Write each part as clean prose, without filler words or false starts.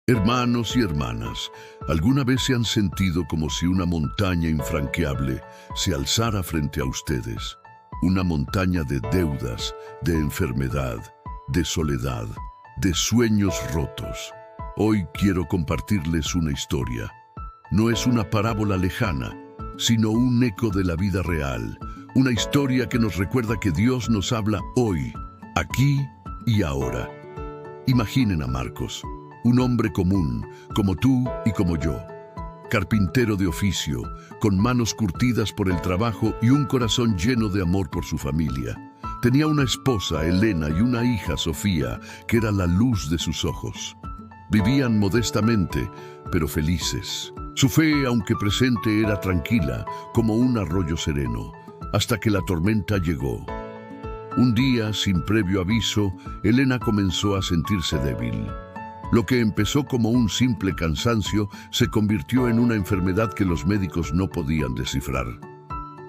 Hermanos y hermanas, ¿alguna vez se han sentido como si una montaña infranqueable se alzara frente a ustedes? Una montaña de deudas, de enfermedad, de soledad, de sueños rotos. Hoy quiero compartirles una historia. No es una parábola lejana, sino un eco de la vida real. Una historia que nos recuerda que Dios nos habla hoy, aquí y ahora. Imaginen a Marcos, un hombre común, como tú y como yo. Carpintero de oficio, con manos curtidas por el trabajo y un corazón lleno de amor por su familia. Tenía una esposa, Elena, y una hija, Sofía, que era la luz de sus ojos. Vivían modestamente, pero felices. Su fe, aunque presente, era tranquila, como un arroyo sereno, hasta que la tormenta llegó. Un día, sin previo aviso, Elena comenzó a sentirse débil. Lo que empezó como un simple cansancio se convirtió en una enfermedad que los médicos no podían descifrar.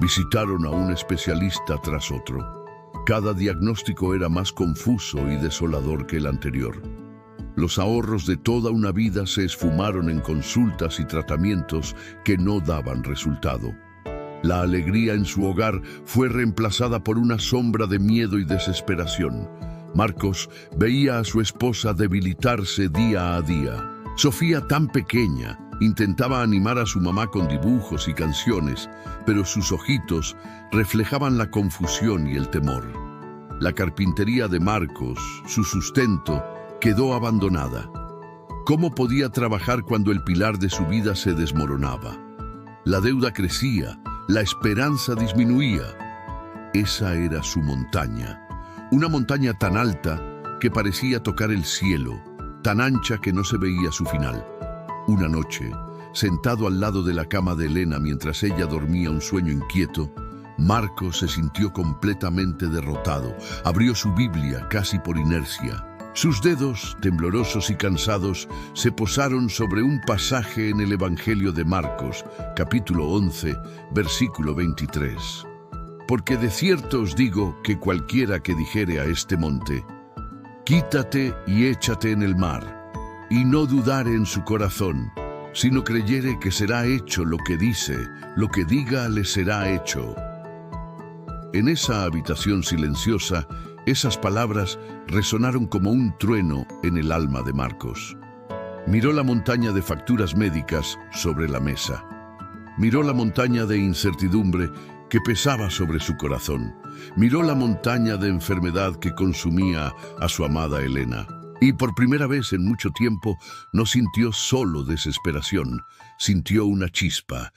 Visitaron a un especialista tras otro. Cada diagnóstico era más confuso y desolador que el anterior. Los ahorros de toda una vida se esfumaron en consultas y tratamientos que no daban resultado. La alegría en su hogar fue reemplazada por una sombra de miedo y desesperación. Marcos veía a su esposa debilitarse día a día. Sofía, tan pequeña, intentaba animar a su mamá con dibujos y canciones, pero sus ojitos reflejaban la confusión y el temor. La carpintería de Marcos, su sustento, quedó abandonada. ¿Cómo podía trabajar cuando el pilar de su vida se desmoronaba? La deuda crecía, la esperanza disminuía. Esa era su montaña. Una montaña tan alta que parecía tocar el cielo, tan ancha que no se veía su final. Una noche, sentado al lado de la cama de Elena mientras ella dormía un sueño inquieto, Marcos se sintió completamente derrotado. Abrió su Biblia casi por inercia. Sus dedos, temblorosos y cansados, se posaron sobre un pasaje en el Evangelio de Marcos, capítulo 11, versículo 23. Porque de cierto os digo que cualquiera que dijere a este monte, quítate y échate en el mar, y no dudare en su corazón, sino creyere que será hecho lo que dice, lo que diga le será hecho. En esa habitación silenciosa, esas palabras resonaron como un trueno en el alma de Marcos. Miró la montaña de facturas médicas sobre la mesa. Miró la montaña de incertidumbre que pesaba sobre su corazón. Miró la montaña de enfermedad que consumía a su amada Elena. Y por primera vez en mucho tiempo no sintió solo desesperación, sintió una chispa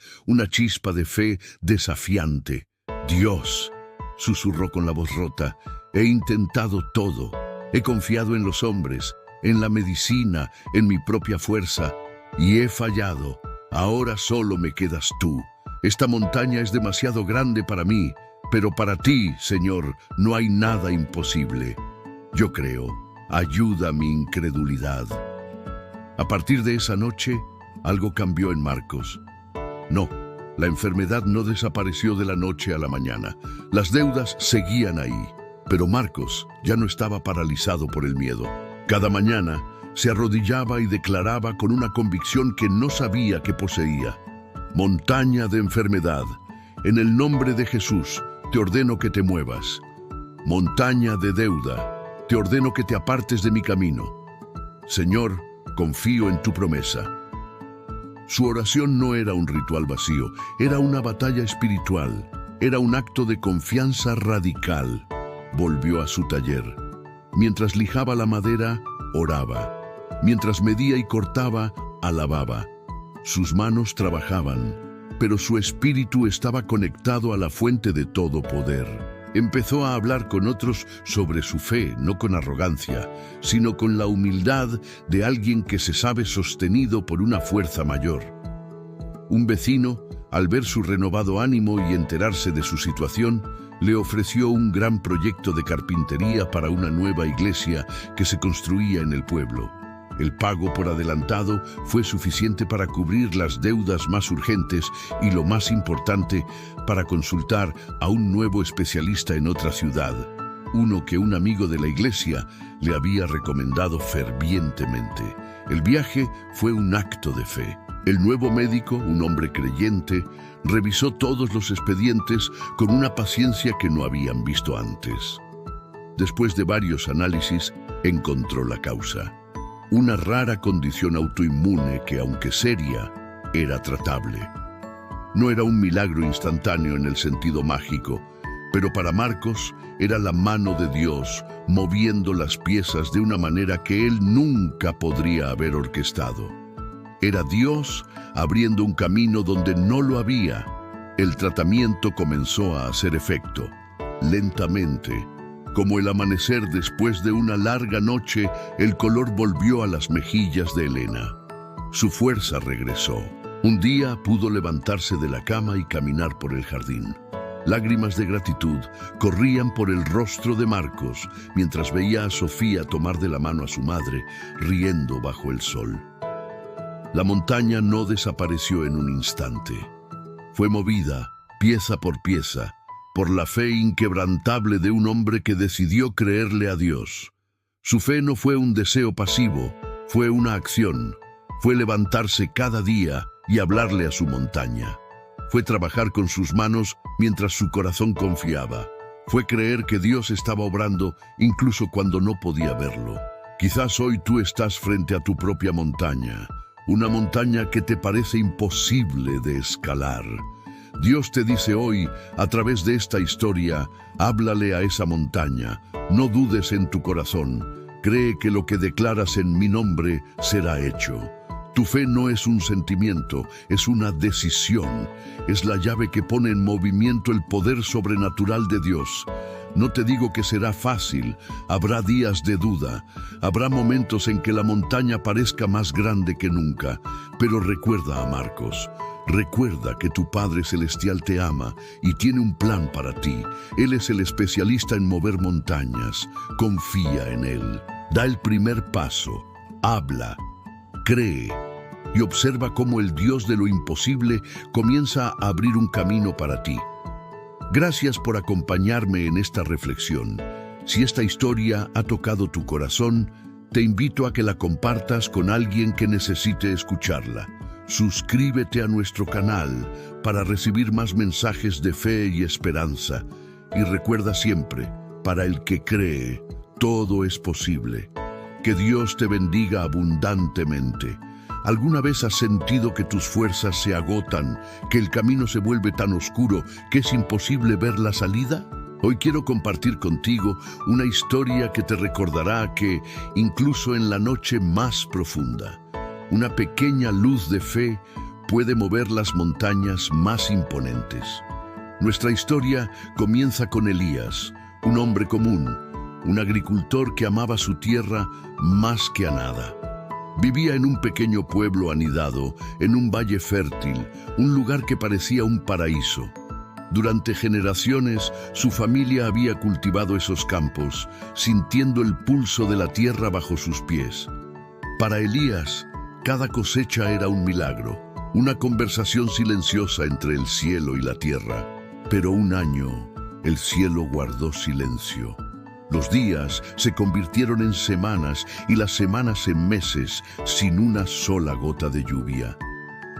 de fe desafiante. Dios, susurró con la voz rota, he intentado todo. He confiado en los hombres, en la medicina, en mi propia fuerza, y he fallado. Ahora solo me quedas tú. Esta montaña es demasiado grande para mí, pero para ti, Señor, no hay nada imposible. Yo creo, ayuda mi incredulidad. A partir de esa noche, algo cambió en Marcos. No, la enfermedad no desapareció de la noche a la mañana. Las deudas seguían ahí, pero Marcos ya no estaba paralizado por el miedo. Cada mañana se arrodillaba y declaraba con una convicción que no sabía que poseía. Montaña de enfermedad, en el nombre de Jesús, te ordeno que te muevas. Montaña de deuda, te ordeno que te apartes de mi camino. Señor, confío en tu promesa. Su oración no era un ritual vacío, era una batalla espiritual, era un acto de confianza radical. Volvió a su taller. Mientras lijaba la madera, oraba. Mientras medía y cortaba, alababa. Sus manos trabajaban, pero su espíritu estaba conectado a la fuente de todo poder. Empezó a hablar con otros sobre su fe, no con arrogancia, sino con la humildad de alguien que se sabe sostenido por una fuerza mayor. Un vecino, al ver su renovado ánimo y enterarse de su situación, le ofreció un gran proyecto de carpintería para una nueva iglesia que se construía en el pueblo. El pago por adelantado fue suficiente para cubrir las deudas más urgentes y, lo más importante, para consultar a un nuevo especialista en otra ciudad, uno que un amigo de la iglesia le había recomendado fervientemente. El viaje fue un acto de fe. El nuevo médico, un hombre creyente, revisó todos los expedientes con una paciencia que no habían visto antes. Después de varios análisis, encontró la causa. Una rara condición autoinmune que, aunque seria, era tratable. No era un milagro instantáneo en el sentido mágico, pero para Marcos era la mano de Dios moviendo las piezas de una manera que él nunca podría haber orquestado. Era Dios abriendo un camino donde no lo había. El tratamiento comenzó a hacer efecto, lentamente. Como el amanecer después de una larga noche, el color volvió a las mejillas de Elena. Su fuerza regresó. Un día pudo levantarse de la cama y caminar por el jardín. Lágrimas de gratitud corrían por el rostro de Marcos mientras veía a Sofía tomar de la mano a su madre, riendo bajo el sol. La montaña no desapareció en un instante. Fue movida, pieza por pieza, por la fe inquebrantable de un hombre que decidió creerle a Dios. Su fe no fue un deseo pasivo, fue una acción. Fue levantarse cada día y hablarle a su montaña. Fue trabajar con sus manos mientras su corazón confiaba. Fue creer que Dios estaba obrando incluso cuando no podía verlo. Quizás hoy tú estás frente a tu propia montaña, una montaña que te parece imposible de escalar. Dios te dice hoy, a través de esta historia, háblale a esa montaña. No dudes en tu corazón. Cree que lo que declaras en mi nombre será hecho. Tu fe no es un sentimiento, es una decisión. Es la llave que pone en movimiento el poder sobrenatural de Dios. No te digo que será fácil, habrá días de duda, habrá momentos en que la montaña parezca más grande que nunca, pero recuerda a Marcos. Recuerda que tu Padre Celestial te ama y tiene un plan para ti. Él es el especialista en mover montañas. Confía en Él. Da el primer paso. Habla. Cree. Y observa cómo el Dios de lo imposible comienza a abrir un camino para ti. Gracias por acompañarme en esta reflexión. Si esta historia ha tocado tu corazón, te invito a que la compartas con alguien que necesite escucharla. Suscríbete a nuestro canal para recibir más mensajes de fe y esperanza. Y recuerda siempre, para el que cree, todo es posible. Que Dios te bendiga abundantemente. ¿Alguna vez has sentido que tus fuerzas se agotan, que el camino se vuelve tan oscuro que es imposible ver la salida? Hoy quiero compartir contigo una historia que te recordará que, incluso en la noche más profunda, una pequeña luz de fe puede mover las montañas más imponentes. Nuestra historia comienza con Elías, un hombre común, un agricultor que amaba su tierra más que a nada. Vivía en un pequeño pueblo anidado, en un valle fértil, un lugar que parecía un paraíso. Durante generaciones, su familia había cultivado esos campos, sintiendo el pulso de la tierra bajo sus pies. Para Elías, cada cosecha era un milagro, una conversación silenciosa entre el cielo y la tierra. Pero un año, el cielo guardó silencio. Los días se convirtieron en semanas y las semanas en meses, sin una sola gota de lluvia.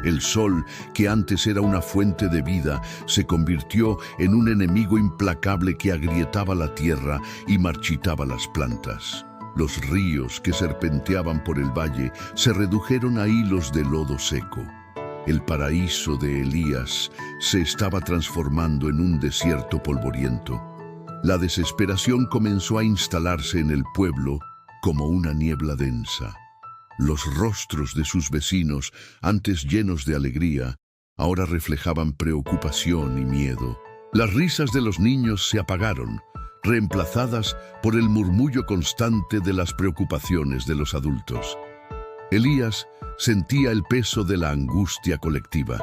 El sol, que antes era una fuente de vida, se convirtió en un enemigo implacable que agrietaba la tierra y marchitaba las plantas. Los ríos que serpenteaban por el valle se redujeron a hilos de lodo seco. El paraíso de Elías se estaba transformando en un desierto polvoriento. La desesperación comenzó a instalarse en el pueblo como una niebla densa. Los rostros de sus vecinos, antes llenos de alegría, ahora reflejaban preocupación y miedo. Las risas de los niños se apagaron, reemplazadas por el murmullo constante de las preocupaciones de los adultos. Elías sentía el peso de la angustia colectiva.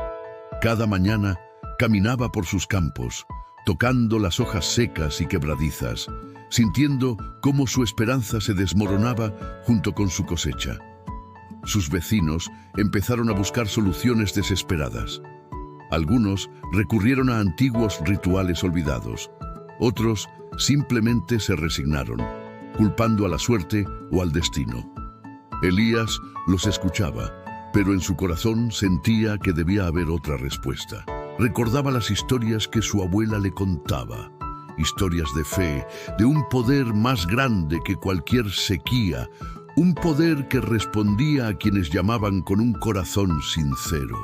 Cada mañana caminaba por sus campos, tocando las hojas secas y quebradizas, sintiendo cómo su esperanza se desmoronaba junto con su cosecha. Sus vecinos empezaron a buscar soluciones desesperadas. Algunos recurrieron a antiguos rituales olvidados. Otros simplemente se resignaron, culpando a la suerte o al destino. Elías los escuchaba, pero en su corazón sentía que debía haber otra respuesta. Recordaba las historias que su abuela le contaba, historias de fe, de un poder más grande que cualquier sequía, un poder que respondía a quienes llamaban con un corazón sincero.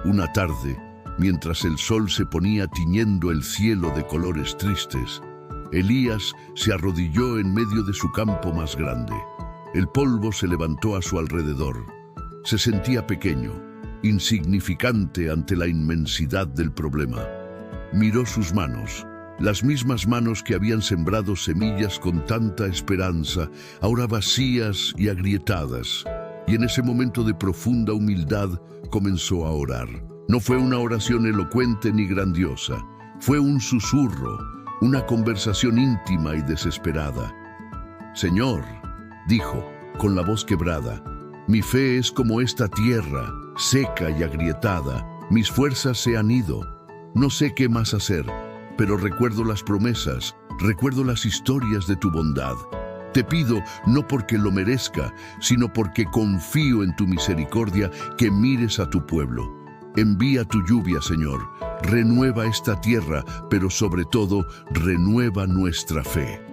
Una tarde, mientras el sol se ponía tiñendo el cielo de colores tristes, Elías se arrodilló en medio de su campo más grande. El polvo se levantó a su alrededor. Se sentía pequeño, insignificante ante la inmensidad del problema. Miró sus manos, las mismas manos que habían sembrado semillas con tanta esperanza, ahora vacías y agrietadas. Y en ese momento de profunda humildad comenzó a orar. No fue una oración elocuente ni grandiosa, fue un susurro, una conversación íntima y desesperada. «Señor», dijo, con la voz quebrada, «mi fe es como esta tierra, seca y agrietada. Mis fuerzas se han ido. No sé qué más hacer, pero recuerdo las promesas, recuerdo las historias de tu bondad. Te pido, no porque lo merezca, sino porque confío en tu misericordia, que mires a tu pueblo. Envía tu lluvia, Señor. Renueva esta tierra, pero sobre todo, renueva nuestra fe».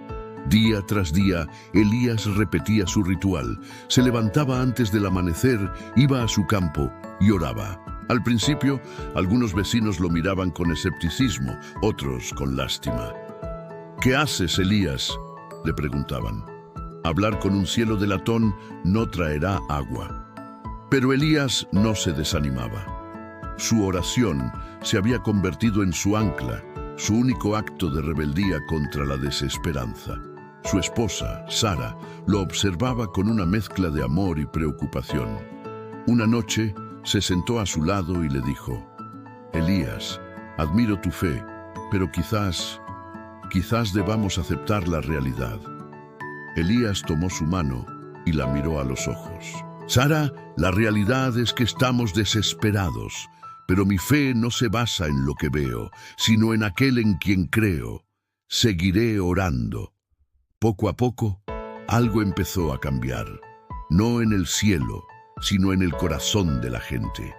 Día tras día, Elías repetía su ritual. Se levantaba antes del amanecer, iba a su campo y oraba. Al principio, algunos vecinos lo miraban con escepticismo, otros con lástima. «¿Qué haces, Elías?», le preguntaban. «Hablar con un cielo de latón no traerá agua». Pero Elías no se desanimaba. Su oración se había convertido en su ancla, su único acto de rebeldía contra la desesperanza. Su esposa, Sara, lo observaba con una mezcla de amor y preocupación. Una noche se sentó a su lado y le dijo: «Elías, admiro tu fe, pero quizás debamos aceptar la realidad». Elías tomó su mano y la miró a los ojos. «Sara, la realidad es que estamos desesperados, pero mi fe no se basa en lo que veo, sino en aquel en quien creo. Seguiré orando». Poco a poco, algo empezó a cambiar, no en el cielo, sino en el corazón de la gente.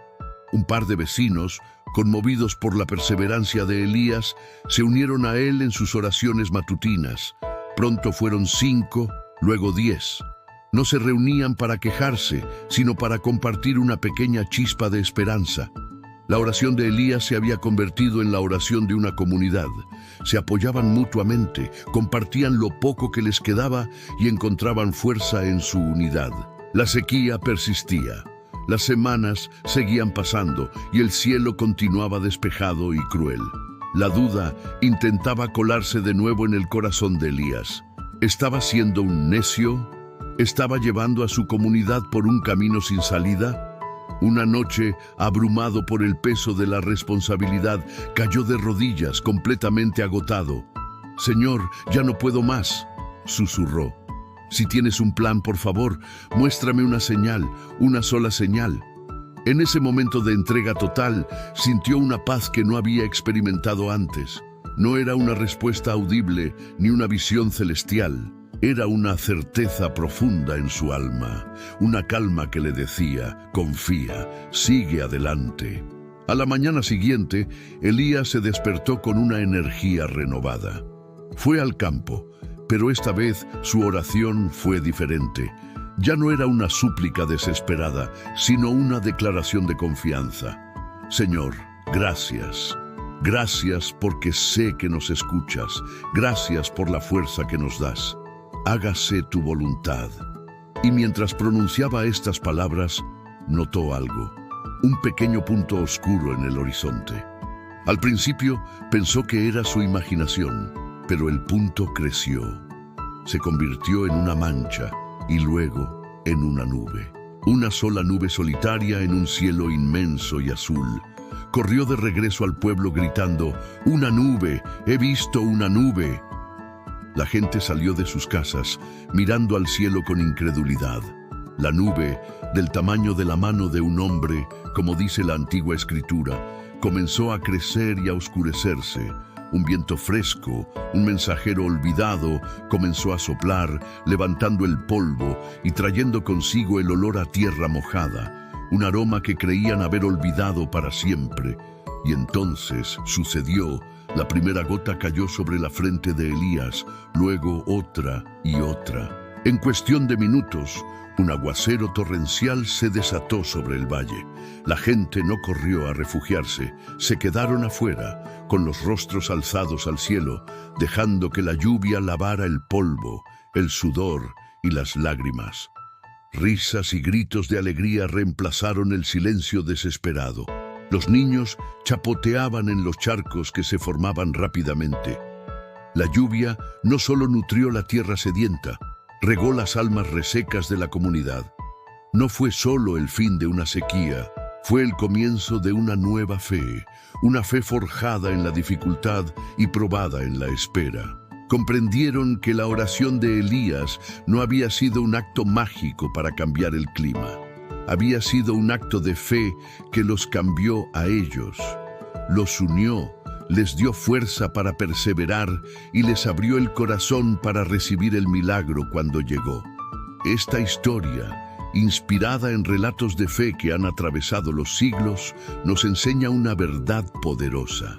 Un par de vecinos, conmovidos por la perseverancia de Elías, se unieron a él en sus oraciones matutinas. Pronto fueron 5, luego 10. No se reunían para quejarse, sino para compartir una pequeña chispa de esperanza. La oración de Elías se había convertido en la oración de una comunidad. Se apoyaban mutuamente, compartían lo poco que les quedaba y encontraban fuerza en su unidad. La sequía persistía. Las semanas seguían pasando y el cielo continuaba despejado y cruel. La duda intentaba colarse de nuevo en el corazón de Elías. ¿Estaba siendo un necio? ¿Estaba llevando a su comunidad por un camino sin salida? Una noche, abrumado por el peso de la responsabilidad, cayó de rodillas, completamente agotado. «Señor, ya no puedo más», susurró. «Si tienes un plan, por favor, muéstrame una señal, una sola señal». En ese momento de entrega total, sintió una paz que no había experimentado antes. No era una respuesta audible ni una visión celestial. Era una certeza profunda en su alma, una calma que le decía: «Confía, sigue adelante». A la mañana siguiente, Elías se despertó con una energía renovada. Fue al campo, pero esta vez su oración fue diferente. Ya no era una súplica desesperada, sino una declaración de confianza. «Señor, gracias. Gracias porque sé que nos escuchas. Gracias por la fuerza que nos das. Hágase tu voluntad». Y mientras pronunciaba estas palabras, notó algo, un pequeño punto oscuro en el horizonte. Al principio pensó que era su imaginación, pero el punto creció. Se convirtió en una mancha y luego en una nube. Una sola nube solitaria en un cielo inmenso y azul. Corrió de regreso al pueblo gritando: «¡Una nube! ¡He visto una nube!». La gente salió de sus casas, mirando al cielo con incredulidad. La nube, del tamaño de la mano de un hombre, como dice la antigua escritura, comenzó a crecer y a oscurecerse, Un viento fresco, un mensajero olvidado, comenzó a soplar, levantando el polvo y trayendo consigo el olor a tierra mojada, un aroma que creían haber olvidado para siempre. Y entonces sucedió. La primera gota cayó sobre la frente de Elías, luego otra y otra. En cuestión de minutos, un aguacero torrencial se desató sobre el valle. La gente no corrió a refugiarse, se quedaron afuera, con los rostros alzados al cielo, dejando que la lluvia lavara el polvo, el sudor y las lágrimas. Risas y gritos de alegría reemplazaron el silencio desesperado. Los niños chapoteaban en los charcos que se formaban rápidamente. La lluvia no solo nutrió la tierra sedienta, regó las almas resecas de la comunidad. No fue solo el fin de una sequía, fue el comienzo de una nueva fe, una fe forjada en la dificultad y probada en la espera. Comprendieron que la oración de Elías no había sido un acto mágico para cambiar el clima. Había sido un acto de fe que los cambió a ellos, los unió, les dio fuerza para perseverar y les abrió el corazón para recibir el milagro cuando llegó. Esta historia, inspirada en relatos de fe que han atravesado los siglos, nos enseña una verdad poderosa.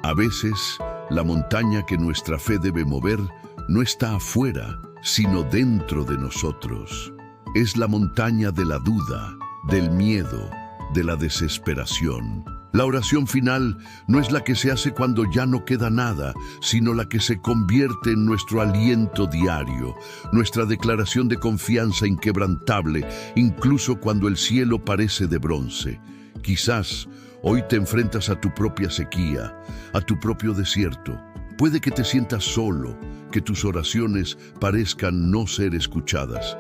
A veces, la montaña que nuestra fe debe mover no está afuera, sino dentro de nosotros. Es la montaña de la duda, del miedo, de la desesperación. La oración final no es la que se hace cuando ya no queda nada, sino la que se convierte en nuestro aliento diario, nuestra declaración de confianza inquebrantable, incluso cuando el cielo parece de bronce. Quizás hoy te enfrentas a tu propia sequía, a tu propio desierto. Puede que te sientas solo, que tus oraciones parezcan no ser escuchadas.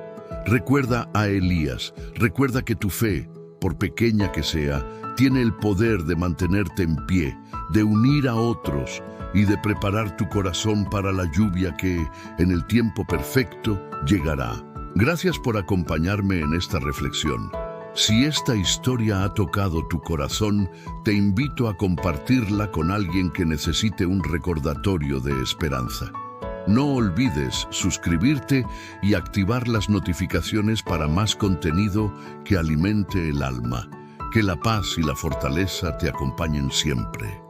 Recuerda a Elías, recuerda que tu fe, por pequeña que sea, tiene el poder de mantenerte en pie, de unir a otros y de preparar tu corazón para la lluvia que, en el tiempo perfecto, llegará. Gracias por acompañarme en esta reflexión. Si esta historia ha tocado tu corazón, te invito a compartirla con alguien que necesite un recordatorio de esperanza. No olvides suscribirte y activar las notificaciones para más contenido que alimente el alma. Que la paz y la fortaleza te acompañen siempre.